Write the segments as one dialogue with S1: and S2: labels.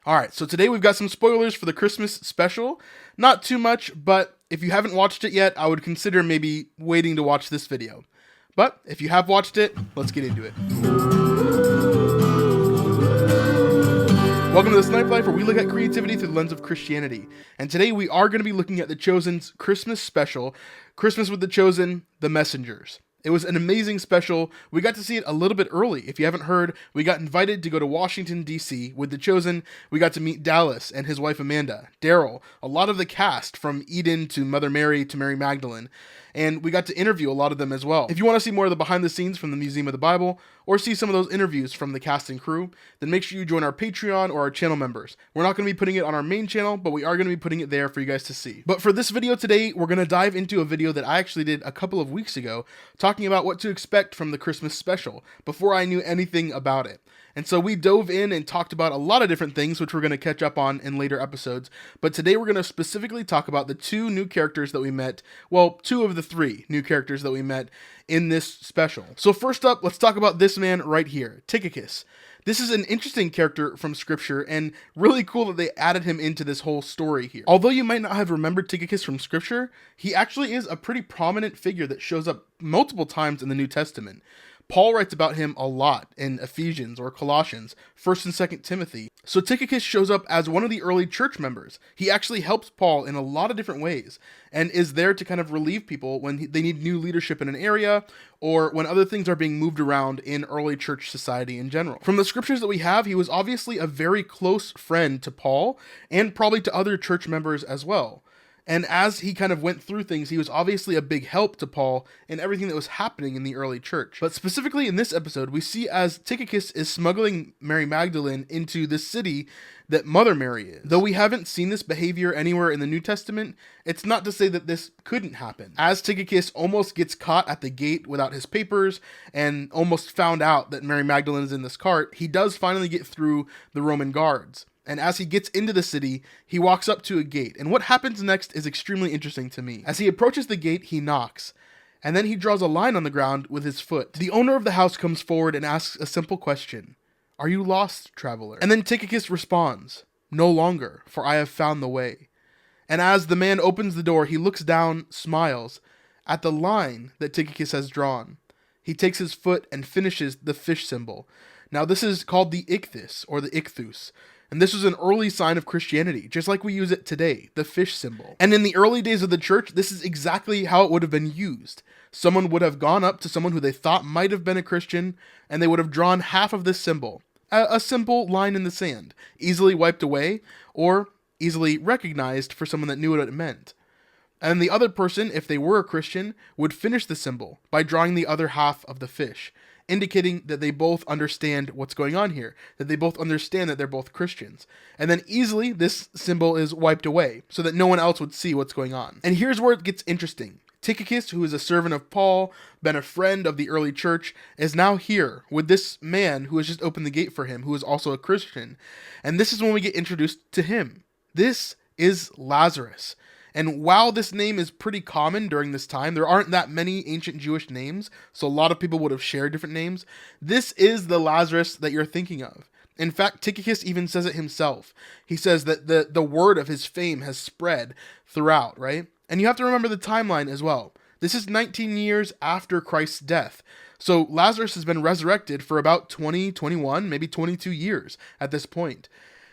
S1: Alright, so today we've got some spoilers for the Christmas special. Not too much, but if you haven't watched it yet, I would consider maybe waiting to watch this video. But if you have watched it, let's get into it. Welcome to the Snipe Life, where we look at creativity through the lens of Christianity. And today we are going to be looking at The Chosen's Christmas special, Christmas with The Chosen, The Messengers. It was an amazing special. We got to see it a little bit early. If you haven't heard, we got invited to go to Washington, D.C. with The Chosen. We got to meet Dallas and his wife Amanda, Daryl, a lot of the cast from Eden to Mother Mary to Mary Magdalene. And we got to interview a lot of them as well. If you want to see more of the behind the scenes from the Museum of the Bible, or see some of those interviews from the cast and crew, then make sure you join our Patreon or our channel members. We're not going to be putting it on our main channel, but we are going to be putting it there for you guys to see. But for this video today, we're going to dive into a video that I actually did a couple of weeks ago, talking about what to expect from the Christmas special, before I knew anything about it. And so we dove in and talked about a lot of different things, which we're going to catch up on in later episodes. But today we're going to specifically talk about the two new characters that we met. Well, two of the three new characters that we met in this special. So first up, let's talk about this man right here, Tychicus. This is an interesting character from scripture, and really cool that they added him into this whole story here. Although you might not have remembered Tychicus from scripture, he actually is a pretty prominent figure that shows up multiple times in the New Testament. Paul writes about him a lot in Ephesians or Colossians, 1st and 2nd Timothy. So Tychicus shows up as one of the early church members. He actually helps Paul in a lot of different ways and is there to kind of relieve people when they need new leadership in an area or when other things are being moved around in early church society in general. From the scriptures that we have, he was obviously a very close friend to Paul and probably to other church members as well. And as he kind of went through things, he was obviously a big help to Paul in everything that was happening in the early church. But specifically in this episode, we see as Tychicus is smuggling Mary Magdalene into this city that Mother Mary is. Though we haven't seen this behavior anywhere in the New Testament, it's not to say that this couldn't happen. As Tychicus almost gets caught at the gate without his papers and almost found out that Mary Magdalene is in this cart, he does finally get through the Roman guards. And as he gets into the city, he walks up to a gate. And what happens next is extremely interesting to me. As he approaches the gate, he knocks. And then he draws a line on the ground with his foot. The owner of the house comes forward and asks a simple question. "Are you lost, traveler?" And then Tychicus responds, "No longer, for I have found the way." And as the man opens the door, he looks down, smiles, at the line that Tychicus has drawn. He takes his foot and finishes the fish symbol. Now this is called the ichthys, or the ichthus. And this was an early sign of Christianity, just like we use it today, the fish symbol. And in the early days of the church, this is exactly how it would have been used. Someone would have gone up to someone who they thought might have been a Christian, and they would have drawn half of this symbol. A simple line in the sand, easily wiped away, or easily recognized for someone that knew what it meant. And the other person, if they were a Christian, would finish the symbol by drawing the other half of the fish, indicating that they both understand what's going on here, that they both understand that they're both Christians. And then easily this symbol is wiped away so that no one else would see what's going on. And here's where it gets interesting. Tychicus, who is a servant of Paul, been a friend of the early church, is now here with this man who has just opened the gate for him, who is also a Christian. And this is when we get introduced to him. This is Lazarus. And while this name is pretty common during this time, there aren't that many ancient Jewish names, so a lot of people would have shared different names. This is the Lazarus that you're thinking of. In fact, Tychicus even says it himself. He says that the word of his fame has spread throughout, right? And you have to remember the timeline as well. This is 19 years after Christ's death. So Lazarus has been resurrected for about 20, 21, maybe 22 years at this point.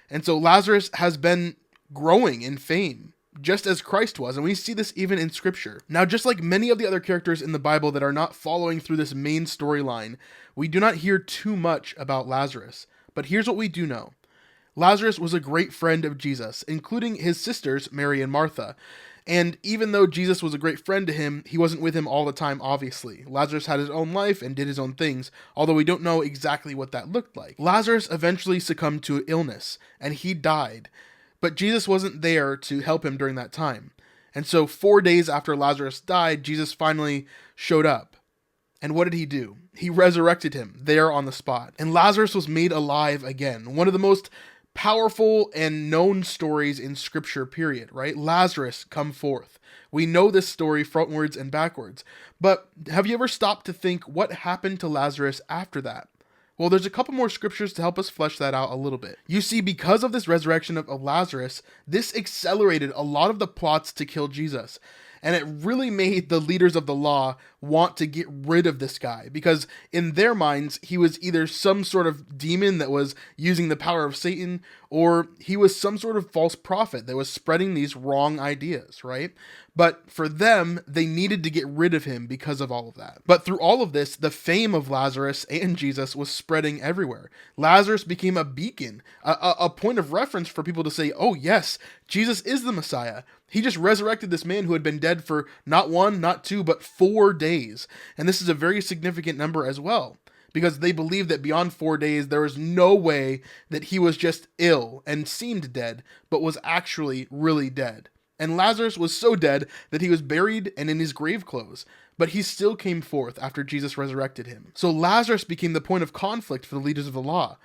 S1: And so Lazarus has been growing in fame, just as Christ was, and we see this even in scripture. Now, just like many of the other characters in the Bible that are not following through this main storyline, we do not hear too much about Lazarus. But here's what we do know. Lazarus was a great friend of Jesus, including his sisters, Mary and Martha. And even though Jesus was a great friend to him, he wasn't with him all the time, obviously. Lazarus had his own life and did his own things, although we don't know exactly what that looked like. Lazarus eventually succumbed to illness, and he died. But Jesus wasn't there to help him during that time. And so 4 days after Lazarus died, Jesus finally showed up. And what did he do? He resurrected him there on the spot. And Lazarus was made alive again. One of the most powerful and known stories in scripture, period, right? Lazarus, come forth. We know this story frontwards and backwards. But have you ever stopped to think what happened to Lazarus after that? Well, there's a couple more scriptures to help us flesh that out a little bit. You see, because of this resurrection of Lazarus, this accelerated a lot of the plots to kill Jesus. And it really made the leaders of the law want to get rid of this guy, because in their minds, he was either some sort of demon that was using the power of Satan, or he was some sort of false prophet that was spreading these wrong ideas, right? But for them, they needed to get rid of him because of all of that. But through all of this, the fame of Lazarus and Jesus was spreading everywhere. Lazarus became a beacon, a point of reference for people to say, oh yes, Jesus is the Messiah. He just resurrected this man who had been dead for not 1, not 2, but 4 days. And this is a very significant number as well, because they believed that beyond 4 days, there was no way that he was just ill and seemed dead, but was actually really dead. And Lazarus was so dead that he was buried and in his grave clothes, but he still came forth after Jesus resurrected him. So Lazarus became the point of conflict for the leaders of the law,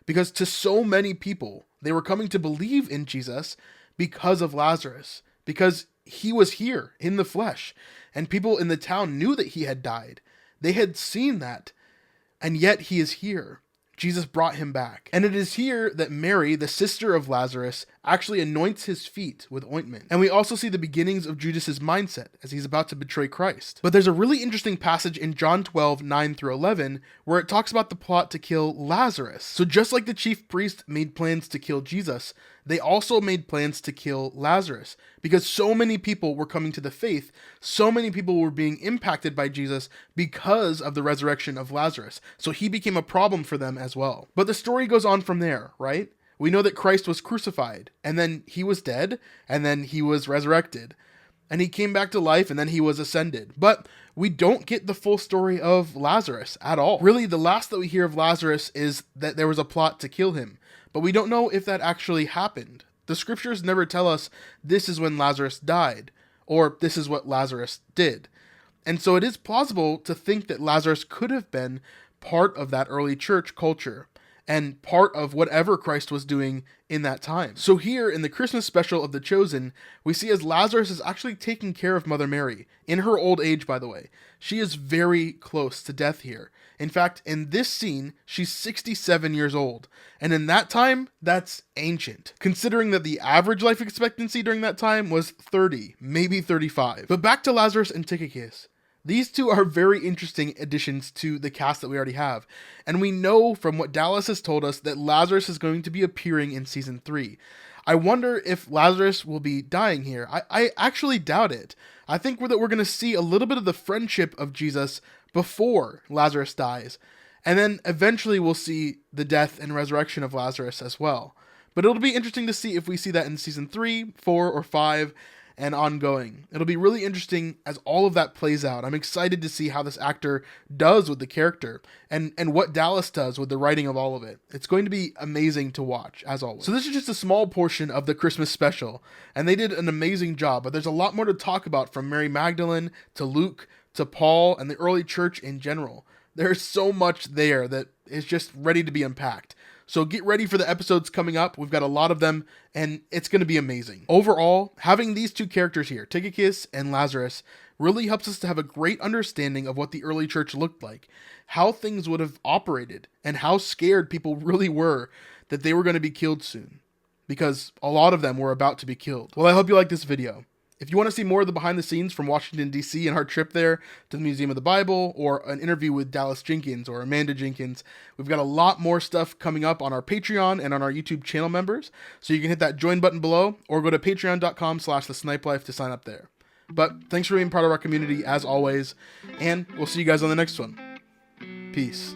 S1: because to so many people, they were coming to believe in Jesus because of Lazarus, because he was here in the flesh, and people in the town knew that he had died. They had seen that, and yet he is here. Jesus brought him back. And it is here that Mary, the sister of Lazarus, actually anoints his feet with ointment. And we also see the beginnings of Judas's mindset as he's about to betray Christ. But there's a really interesting passage in John 12, 9 through 11, where it talks about the plot to kill Lazarus. So just like the chief priest made plans to kill Jesus, they also made plans to kill Lazarus, because so many people were coming to the faith, so many people were being impacted by Jesus because of the resurrection of Lazarus. So he became a problem for them as well. But the story goes on from there, right? We know that Christ was crucified, and then he was dead, and then he was resurrected, and he came back to life, and then he was ascended. But we don't get the full story of Lazarus at all. Really, the last that we hear of Lazarus is that there was a plot to kill him. But we don't know if that actually happened. The scriptures never tell us this is when Lazarus died, or this is what Lazarus did. And so it is plausible to think that Lazarus could have been part of that early church culture, and part of whatever Christ was doing in that time. So here in the Christmas special of The Chosen, we see as Lazarus is actually taking care of Mother Mary, in her old age, by the way. She is very close to death here. In fact, in this scene, she's 67 years old. And in that time, that's ancient, considering that the average life expectancy during that time was 30, maybe 35. But back to Lazarus and Tychicus. These two are very interesting additions to the cast that we already have. And we know from what Dallas has told us that Lazarus is going to be appearing in season 3. I wonder if Lazarus will be dying here. I actually doubt it. I think that we're going to see a little bit of the friendship of Jesus before Lazarus dies. And then eventually we'll see the death and resurrection of Lazarus as well. But it'll be interesting to see if we see that in season 3, 4, or 5, and ongoing. It'll be really interesting as all of that plays out. I'm excited to see how this actor does with the character, and what Dallas does with the writing of all of it. It's going to be amazing to watch, as always. So this is just a small portion of the Christmas special, and they did an amazing job, but there's a lot more to talk about, from Mary Magdalene to Luke to Paul and the early church in general. There's so much there that is just ready to be unpacked. So get ready for the episodes coming up. We've got a lot of them, and it's going to be amazing. Overall, having these two characters here, Tychicus and Lazarus, really helps us to have a great understanding of what the early church looked like, how things would have operated, and how scared people really were that they were going to be killed soon, because a lot of them were about to be killed. Well, I hope you like this video. If you want to see more of the behind the scenes from Washington, D.C. and our trip there to the Museum of the Bible, or an interview with Dallas Jenkins or Amanda Jenkins, we've got a lot more stuff coming up on our Patreon and on our YouTube channel members. So you can hit that join button below, or go to patreon.com/thesnipelife to sign up there. But thanks for being part of our community as always, and we'll see you guys on the next one. Peace.